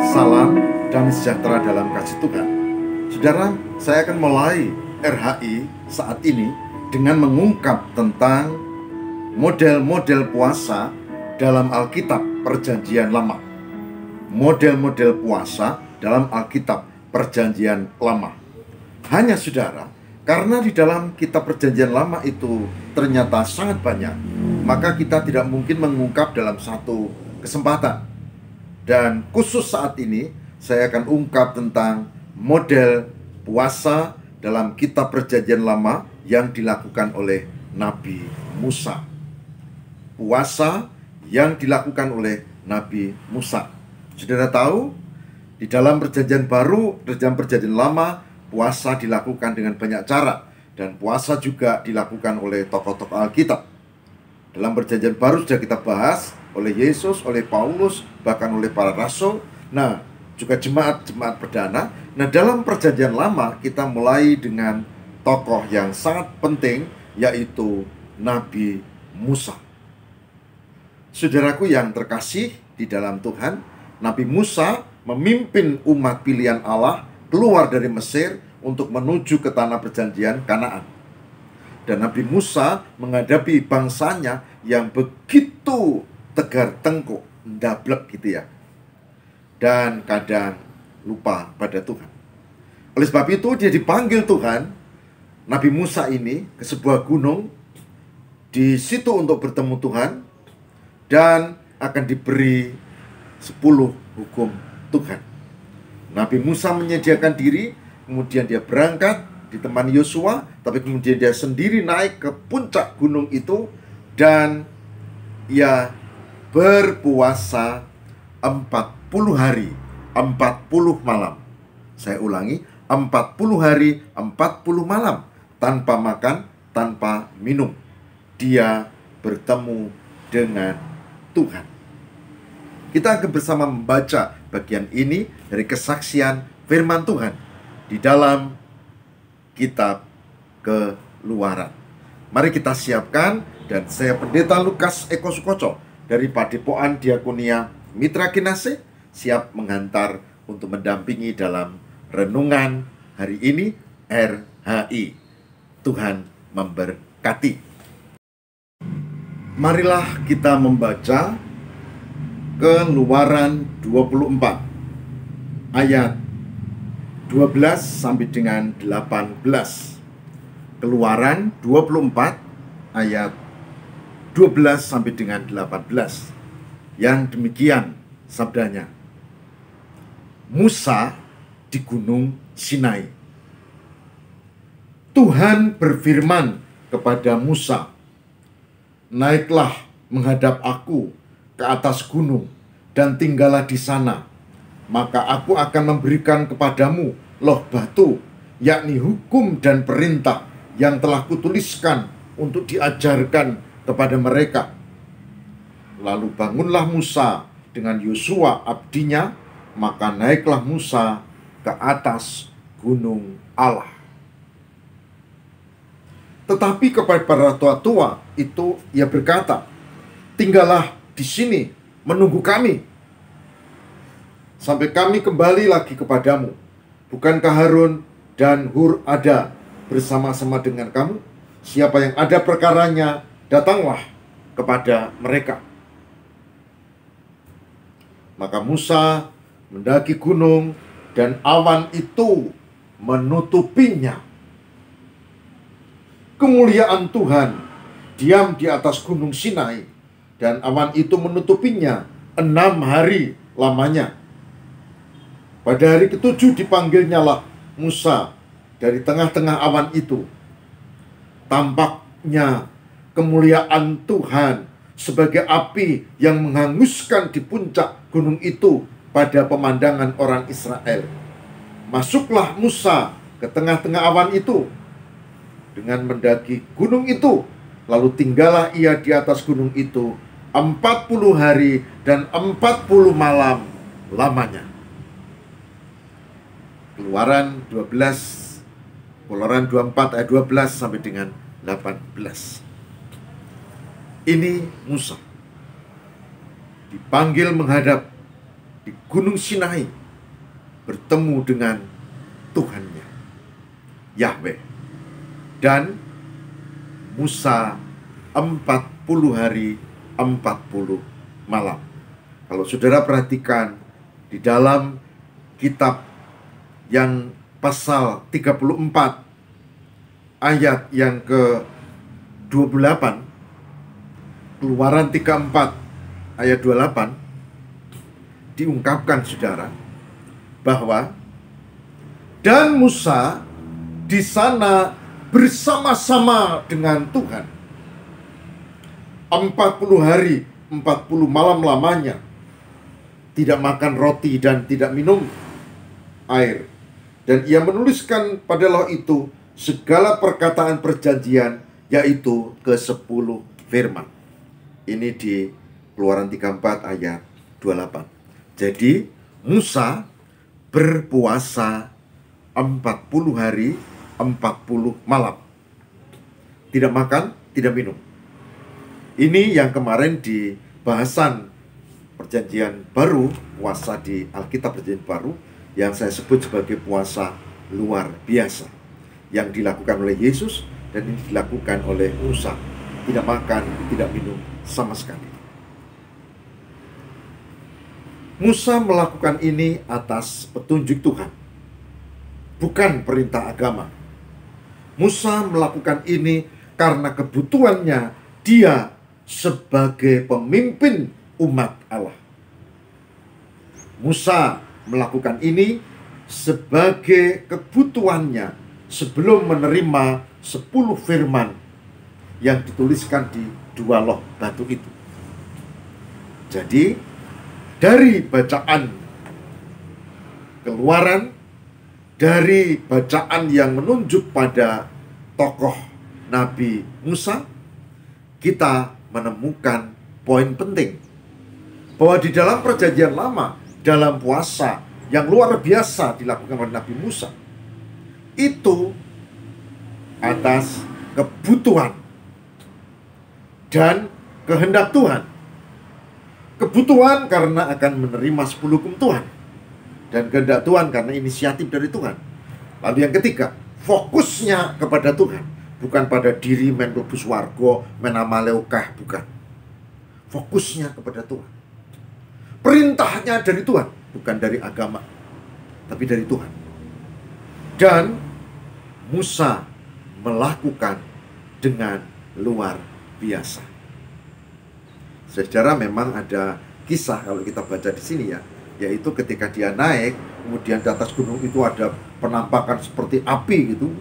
Salam damai sejahtera dalam kasih Tuhan. Saudara, saya akan mulai RHI saat ini dengan mengungkap tentang model-model puasa dalam Alkitab Perjanjian Lama. Model-model puasa dalam Alkitab Perjanjian Lama. Hanya saudara, karena di dalam kitab Perjanjian Lama itu ternyata sangat banyak, maka kita tidak mungkin mengungkap dalam satu kesempatan. Dan khusus saat ini saya akan ungkap tentang model puasa dalam kitab Perjanjian Lama yang dilakukan oleh Nabi Musa. Puasa yang dilakukan oleh Nabi Musa. Saudara tahu, di dalam Perjanjian Baru, dalam Perjanjian Lama, puasa dilakukan dengan banyak cara, dan puasa juga dilakukan oleh tokoh-tokoh Alkitab. Dalam Perjanjian Baru sudah kita bahas oleh Yesus, oleh Paulus, bahkan oleh para rasul. Nah, juga jemaat-jemaat perdana. Nah, dalam Perjanjian Lama kita mulai dengan tokoh yang sangat penting, yaitu Nabi Musa. Saudaraku yang terkasih di dalam Tuhan, Nabi Musa memimpin umat pilihan Allah keluar dari Mesir untuk menuju ke tanah perjanjian Kanaan. Dan Nabi Musa menghadapi bangsanya yang begitu tegar tengkuk, ndablek gitu ya, dan kadang lupa pada Tuhan. Oleh sebab itu dia dipanggil Tuhan, Nabi Musa ini, ke sebuah gunung. Di situ untuk bertemu Tuhan, dan akan diberi 10 hukum Tuhan. Nabi Musa menyediakan diri, kemudian dia berangkat ditemani Yosua, tapi kemudian dia sendiri naik ke puncak gunung itu, dan ia berpuasa 40 hari 40 malam. Saya ulangi, 40 hari 40 malam tanpa makan, tanpa minum. Dia bertemu dengan Tuhan. Kita akan bersama membaca bagian ini dari kesaksian firman Tuhan di dalam kitab Keluaran. Mari kita siapkan, dan saya Pendeta Lukas Eko Sukoco dari Padepokan Diakonia Mitra Kinasih siap menghantar untuk mendampingi dalam renungan hari ini RHI. Tuhan memberkati. Marilah kita membaca Keluaran 24 ayat 12 sampai dengan 18. Keluaran 24 ayat 12 sampai dengan 18. Yang demikian sabdanya. Musa di Gunung Sinai. Tuhan berfirman kepada Musa, "Naiklah menghadap aku ke atas gunung dan tinggallah di sana. Maka aku akan memberikan kepadamu loh batu, yakni hukum dan perintah yang telah kutuliskan untuk diajarkan kepada mereka." Lalu bangunlah Musa dengan Yosua abdinya, maka naiklah Musa ke atas gunung Allah. Tetapi kepada para tua-tua itu ia berkata, "Tinggallah di sini menunggu kami sampai kami kembali lagi kepadamu. Bukankah Harun dan Hur ada bersama-sama dengan kamu? Siapa yang ada perkaranya, datanglah kepada mereka." Maka Musa mendaki gunung, dan awan itu menutupinya. Kemuliaan Tuhan diam di atas gunung Sinai, dan awan itu menutupinya 6 hari lamanya. Pada hari ke-7 dipanggilnyalah Musa dari tengah-tengah awan itu. Tampaknya kemuliaan Tuhan sebagai api yang menghanguskan di puncak gunung itu pada pemandangan orang Israel. Masuklah Musa ke tengah-tengah awan itu dengan mendaki gunung itu. Lalu tinggallah ia di atas gunung itu 40 hari dan 40 malam lamanya. Keluaran 24 ayat 12 sampai dengan 18. Ini Musa dipanggil menghadap di Gunung Sinai bertemu dengan Tuhannya, Yahweh. Dan Musa 40 hari 40 malam. Kalau saudara perhatikan di dalam kitab yang pasal 34 ayat yang ke-28, Keluaran 34 ayat 28, diungkapkan saudara bahwa dan Musa di sana bersama-sama dengan Tuhan 40 hari 40 malam lamanya, tidak makan roti dan tidak minum air. Dan ia menuliskan pada loh itu segala perkataan perjanjian, yaitu ke-10 firman. Ini di Keluaran 34 ayat 28. Jadi Musa berpuasa 40 hari 40 malam, tidak makan, tidak minum. Ini yang kemarin di bahasan perjanjian baru, puasa di Alkitab perjanjian baru, yang saya sebut sebagai puasa luar biasa, yang dilakukan oleh Yesus dan ini dilakukan oleh Musa. Tidak makan, tidak minum sama sekali. Musa melakukan ini atas petunjuk Tuhan, bukan perintah agama. Musa melakukan ini karena kebutuhannya dia sebagai pemimpin umat Allah. Musa melakukan ini sebagai kebutuhannya sebelum menerima 10 firman yang dituliskan di 2 loh batu itu. Jadi dari bacaan Keluaran, dari bacaan yang menunjuk pada tokoh Nabi Musa, kita menemukan poin penting bahwa di dalam perjanjian lama, dalam puasa yang luar biasa dilakukan oleh Nabi Musa, itu atas kebutuhan dan kehendak Tuhan. Kebutuhan karena akan menerima 10 hukum Tuhan, dan kehendak Tuhan karena inisiatif dari Tuhan. Lalu yang ketiga, fokusnya kepada Tuhan, bukan pada diri men mlebu swarga, men amale akeh, bukan. Fokusnya kepada Tuhan. Perintahnya dari Tuhan, bukan dari agama, tapi dari Tuhan. Dan Musa melakukan dengan luar biasa. Saudara, memang ada kisah kalau kita baca di sini ya, yaitu ketika dia naik, kemudian di atas gunung itu ada penampakan seperti api gitu,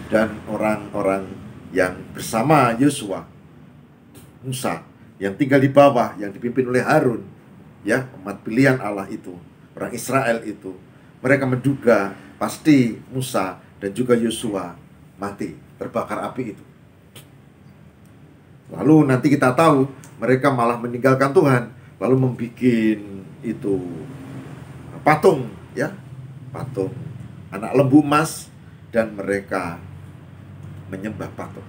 dan orang-orang yang bersama Yosua, Musa, yang tinggal di bawah, yang dipimpin oleh Harun, ya, umat pilihan Allah itu, orang Israel itu, mereka menduga pasti Musa dan juga Yosua mati, terbakar api itu. Lalu nanti kita tahu mereka malah meninggalkan Tuhan, lalu membuat itu patung, ya, patung anak lembu emas, dan mereka menyembah patung.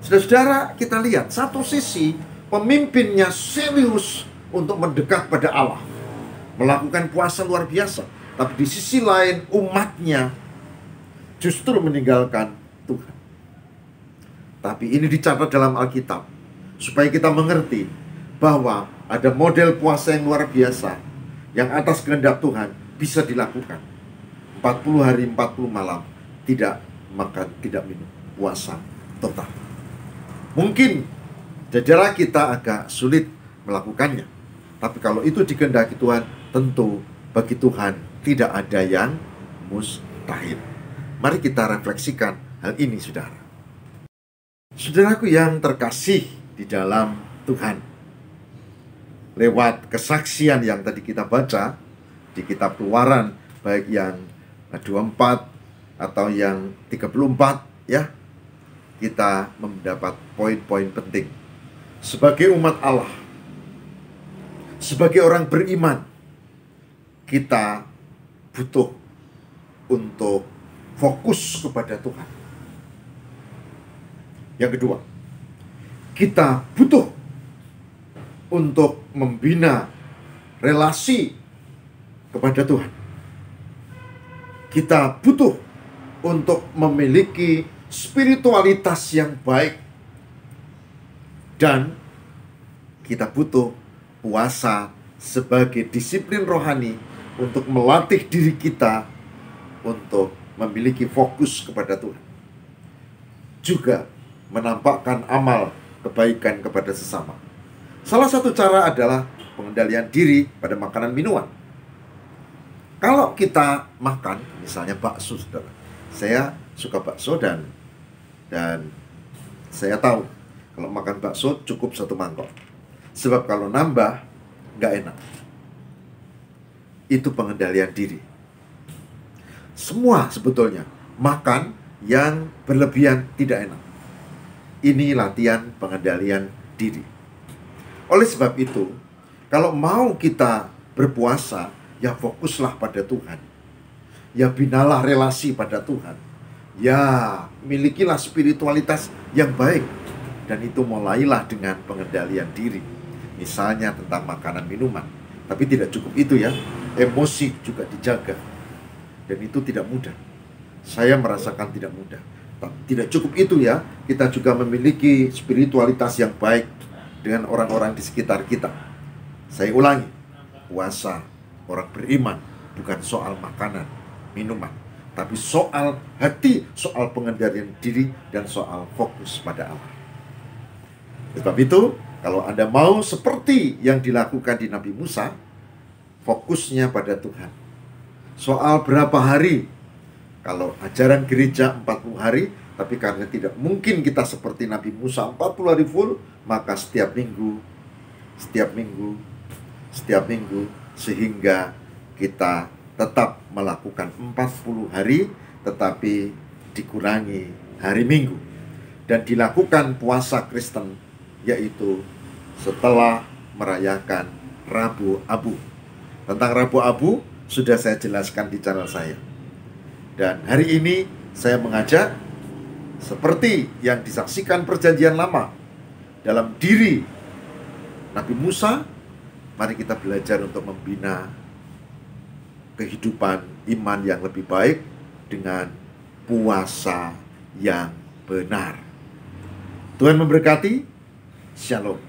Saudara-saudara, kita lihat satu sisi pemimpinnya serius untuk mendekat pada Allah, melakukan puasa luar biasa, tapi di sisi lain umatnya justru meninggalkan Tuhan. Tapi ini dicatat dalam Alkitab supaya kita mengerti bahwa ada model puasa yang luar biasa yang atas kehendak Tuhan bisa dilakukan. 40 hari 40 malam tidak makan, tidak minum, puasa total. Mungkin saudara kita agak sulit melakukannya, tapi kalau itu dikehendaki Tuhan, tentu bagi Tuhan tidak ada yang mustahil. Mari kita refleksikan hal ini, saudara. Saudaraku yang terkasih di dalam Tuhan, lewat kesaksian yang tadi kita baca di kitab Keluaran, baik yang 24 atau yang 34, ya, kita mendapat poin-poin penting. Sebagai umat Allah, sebagai orang beriman, kita butuh untuk fokus kepada Tuhan. Yang kedua, kita butuh untuk membina relasi kepada Tuhan. Kita butuh untuk memiliki spiritualitas yang baik. Dan kita butuh puasa sebagai disiplin rohani untuk melatih diri kita untuk memiliki fokus kepada Tuhan. Juga menampakkan amal kebaikan kepada sesama. Salah satu cara adalah pengendalian diri pada makanan minuman. Kalau kita makan, misalnya bakso, saudara. Saya suka bakso dan saya tahu kalau makan bakso cukup 1 mangkok. Sebab kalau nambah, nggak enak. Itu pengendalian diri. Semua sebetulnya makan yang berlebihan tidak enak. Ini latihan pengendalian diri. Oleh sebab itu, kalau mau kita berpuasa, ya fokuslah pada Tuhan. Ya binalah relasi pada Tuhan. Ya milikilah spiritualitas yang baik. Dan itu mulailah dengan pengendalian diri. Misalnya tentang makanan minuman. Tapi tidak cukup itu ya. Emosi juga dijaga. Dan itu tidak mudah. Saya merasakan tidak mudah. Tidak cukup itu ya. Kita juga memiliki spiritualitas yang baik dengan orang-orang di sekitar kita. Saya ulangi. Puasa orang beriman bukan soal makanan, minuman, tapi soal hati, soal pengendalian diri, dan soal fokus pada Allah. Sebab itu, kalau Anda mau seperti yang dilakukan di Nabi Musa, fokusnya pada Tuhan. Soal berapa hari, kalau ajaran gereja 40 hari, tapi karena tidak mungkin kita seperti Nabi Musa 40 hari full, maka setiap minggu, sehingga kita tetap melakukan 40 hari, tetapi dikurangi hari Minggu. Dan dilakukan puasa Kristen, yaitu setelah merayakan Rabu Abu. Tentang Rabu Abu sudah saya jelaskan di channel saya. Dan hari ini saya mengajak seperti yang disaksikan perjanjian lama dalam diri Nabi Musa. Mari kita belajar untuk membina kehidupan iman yang lebih baik dengan puasa yang benar. Tuhan memberkati. Shalom.